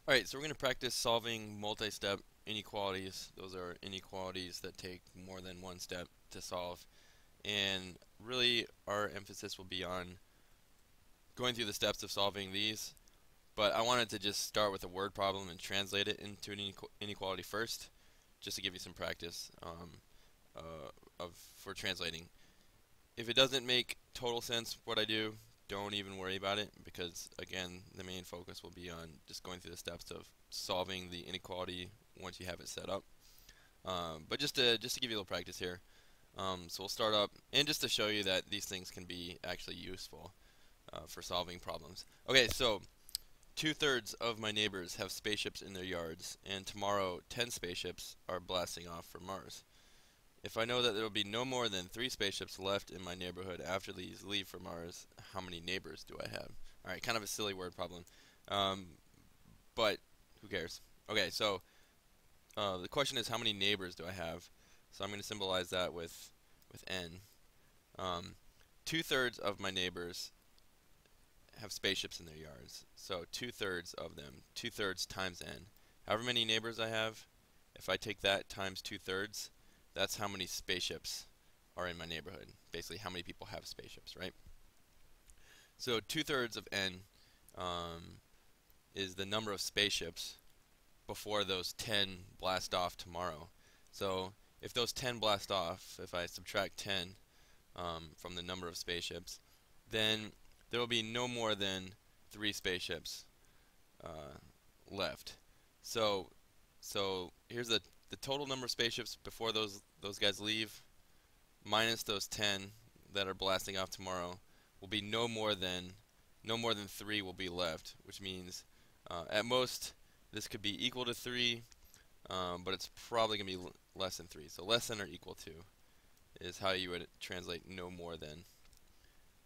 Alright, so we're going to practice solving multi-step inequalities. Those are inequalities that take more than one step to solve. And really, our emphasis will be on going through the steps of solving these. But I wanted to just start with a word problem and translate it into an inequality first, just to give you some practice for translating. If it doesn't make total sense what I do, don't even worry about it, because again, the main focus will be on just going through the steps of solving the inequality once you have it set up. But just to give you a little practice here, so we'll start up, and just to show you that these things can be actually useful for solving problems. Okay, so 2/3 of my neighbors have spaceships in their yards, and tomorrow 10 spaceships are blasting off for Mars. If I know that there will be no more than 3 spaceships left in my neighborhood after these leave for Mars, how many neighbors do I have? Alright, kind of a silly word problem. Um, but who cares? Okay, so the question is, how many neighbors do I have? So I'm going to symbolize that with n. Um, 2/3 of my neighbors have spaceships in their yards. So 2/3 of them, 2/3 times n. However many neighbors I have, if I take that times 2/3, that's how many spaceships are in my neighborhood. Basically, how many people have spaceships, right? So 2/3 of n is the number of spaceships before those 10 blast off tomorrow. So if those 10 blast off, if I subtract 10 from the number of spaceships, then there will be no more than 3 spaceships left. So here's the total number of spaceships before those guys leave, minus those 10 that are blasting off tomorrow, will be no more than 3 will be left, which means at most this could be equal to 3, but it's probably going to be less than 3. So less than or equal to is how you would translate no more than.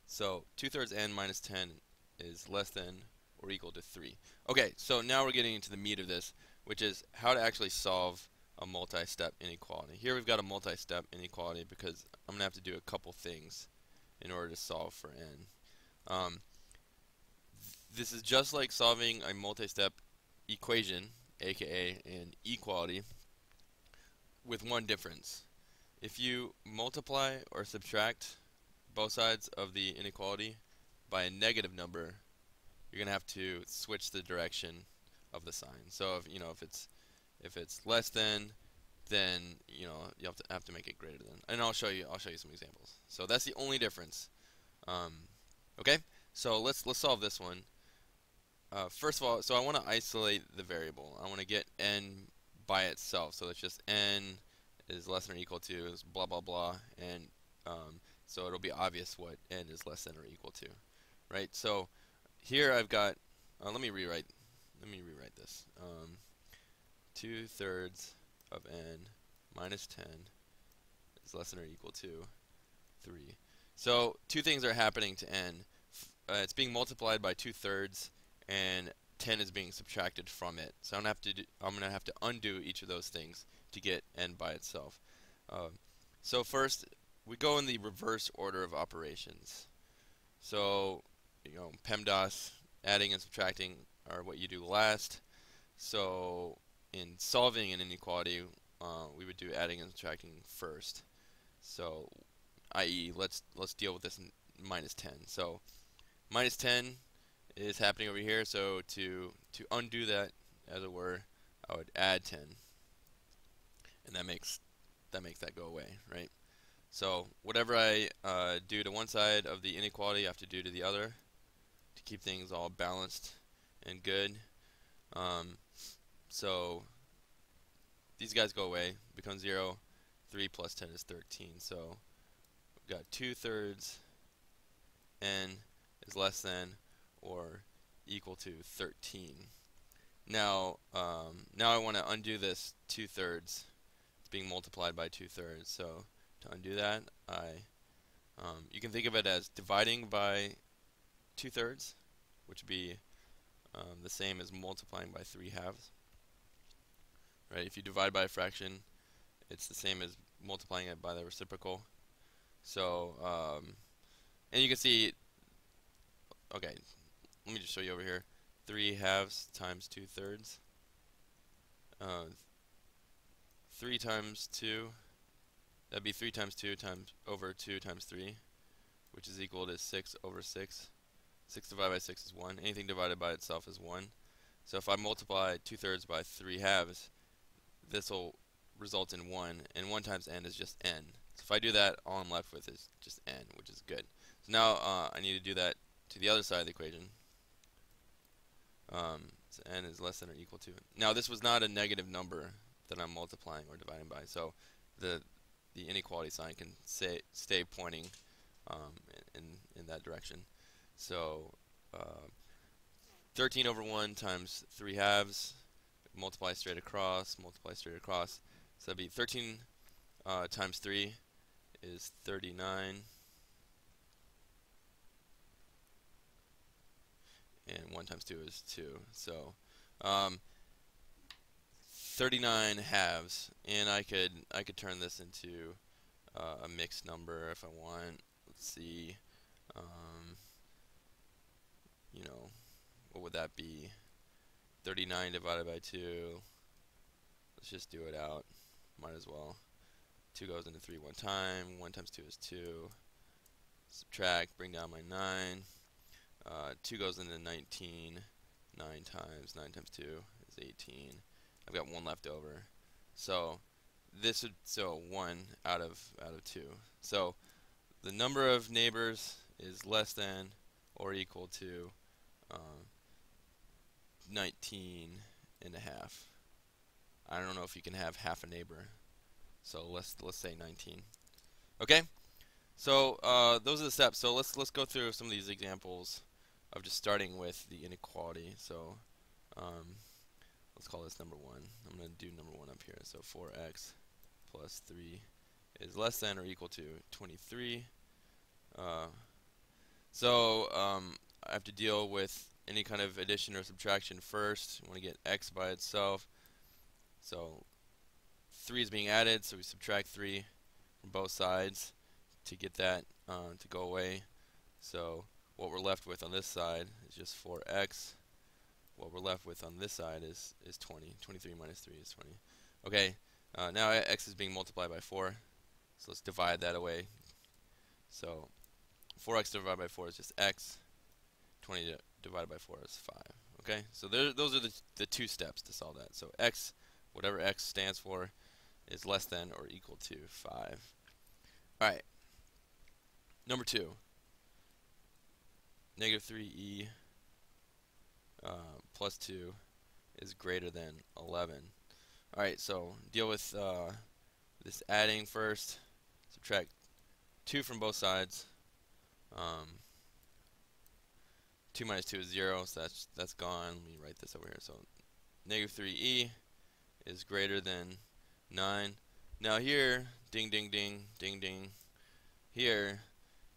So 2/3 n minus 10 is less than or equal to 3. Okay, so now we're getting into the meat of this, which is how to actually solve a multi-step inequality. Here we've got a multi-step inequality because I'm going to have to do a couple things in order to solve for n. This is just like solving a multi-step equation, aka an equality, with one difference. If you multiply or subtract both sides of the inequality by a negative number, you're gonna have to switch the direction of the sign. So if it's less than, then you have to make it greater than. And I'll show you some examples. So that's the only difference. Okay, so let's solve this one. First of all, so I want to isolate the variable. I want to get n by itself. So it's just n is less than or equal to is blah blah blah, and so it'll be obvious what n is less than or equal to, right? So here I've got. Let me rewrite this. 2/3 of n minus 10 is less than or equal to 3. So two things are happening to n. It's being multiplied by 2/3, and 10 is being subtracted from it. So I'm gonna have to undo each of those things to get n by itself. So first, we go in the reverse order of operations. So PEMDAS, adding and subtracting, are what you do last. So in solving an inequality, we would do adding and subtracting first. So, i.e., let's deal with this minus 10. So minus 10 is happening over here. So to undo that, as it were, I would add 10, and that makes that go away, right? So whatever I do to one side of the inequality, I have to do to the other to keep things all balanced and good. So these guys go away, become 0. 3 plus 10 is 13. So we've got 2/3 n is less than or equal to 13. Now I want to undo this 2/3. It's being multiplied by 2/3. So to undo that, you can think of it as dividing by 2/3, which would be the same as multiplying by 3/2. Right? If you divide by a fraction, it's the same as multiplying it by the reciprocal. So and you can see. Okay, let me just show you over here. 3 halves times 2 thirds. 3 times 2, that'd be 3 times 2 times over 2 times 3, which is equal to 6 over 6. 6 divided by 6 is 1. Anything divided by itself is 1. So if I multiply 2 thirds by 3 halves, this will result in 1, and 1 times n is just n. So if I do that, all I'm left with is just n, which is good. So now I need to do that to the other side of the equation. So n is less than or equal to. Now this was not a negative number that I'm multiplying or dividing by, so the inequality sign can stay pointing in that direction. So 13 over 1 times 3 halves, multiply straight across, so that'd be 13 times 3 is 39, and 1 times 2 is 2. So 39 halves, and I could turn this into a mixed number if I want. Let's see, you know, what would that be? 39 divided by 2. Let's just do it out. Might as well. 2 goes into 3 one time. 1 times 2 is 2. Subtract, bring down my 9. 2 goes into 19. 9 times 2 is 18. I've got 1 left over. So this would 1 out of 2. So the number of neighbors is less than or equal to 19 and a half. I don't know if you can have half a neighbor, so let's say 19. Okay, so those are the steps. So let's go through some of these examples of just starting with the inequality. So let's call this number 1. I'm going to do number 1 up here. So 4x plus 3 is less than or equal to 23. I have to deal with any kind of addition or subtraction first. I want to get x by itself. So 3 is being added, so we subtract 3 from both sides to get that to go away. So what we're left with on this side is just 4x. What we're left with on this side is 20. 23 minus 3 is 20. Okay, now x is being multiplied by 4, so let's divide that away. So 4x divided by 4 is just x. 20 divided by 4 is 5. Okay, so those are the 2 steps to solve that. So x, whatever x stands for, is less than or equal to 5. Alright, number 2. Negative 3e plus 2 is greater than 11. Alright, so deal with this adding first. Subtract 2 from both sides. 2 minus 2 is 0, so that's gone. Let me write this over here. So negative 3e is greater than 9. Now here, ding, ding, ding, ding, ding, here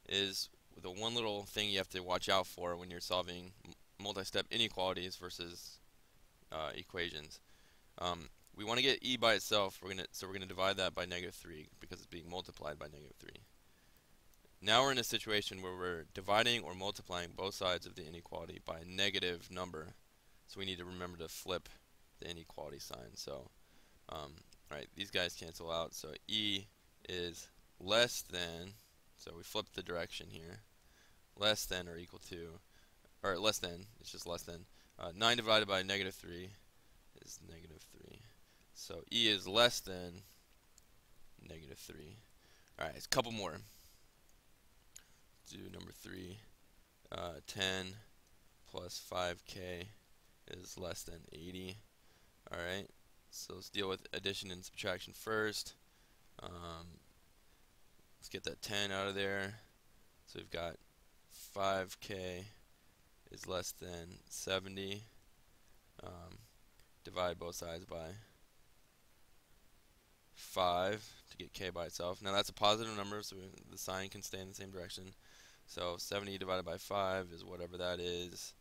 is the one little thing you have to watch out for when you're solving multi-step inequalities versus equations. We want to get e by itself. So we're gonna divide that by negative 3 because it's being multiplied by negative 3. Now we're in a situation where we're dividing or multiplying both sides of the inequality by a negative number. So we need to remember to flip the inequality sign. So, alright, these guys cancel out. So e is less than, so we flip the direction here, less than or equal to, or less than, it's just less than, 9 divided by negative 3 is negative 3. So e is less than negative 3. Alright, it's a couple more. Do number 3. 10 plus 5k is less than 80. Alright, so let's deal with addition and subtraction first. Let's get that 10 out of there. So we've got 5k is less than 70. Divide both sides by 5 to get k by itself. Now that's a positive number, so the sign can stay in the same direction. So 70 divided by 5 is whatever that is.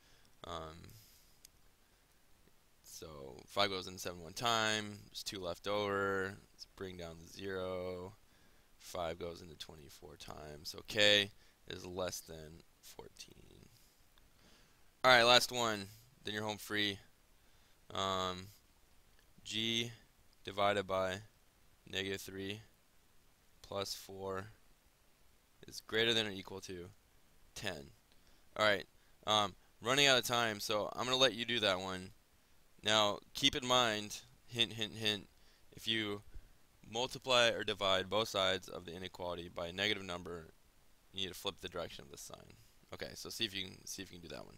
So 5 goes into 7 one time. There's 2 left over. Let's bring down the 0. 5 goes into 24 times. So k is less than 14. Alright, last one. then you're home free. G divided by -3 plus 4 is greater than or equal to 10. Alright, running out of time, so I'm going to let you do that one. Now, keep in mind, hint, hint, hint, if you multiply or divide both sides of the inequality by a negative number, you need to flip the direction of the sign. Okay, so see if you can do that one.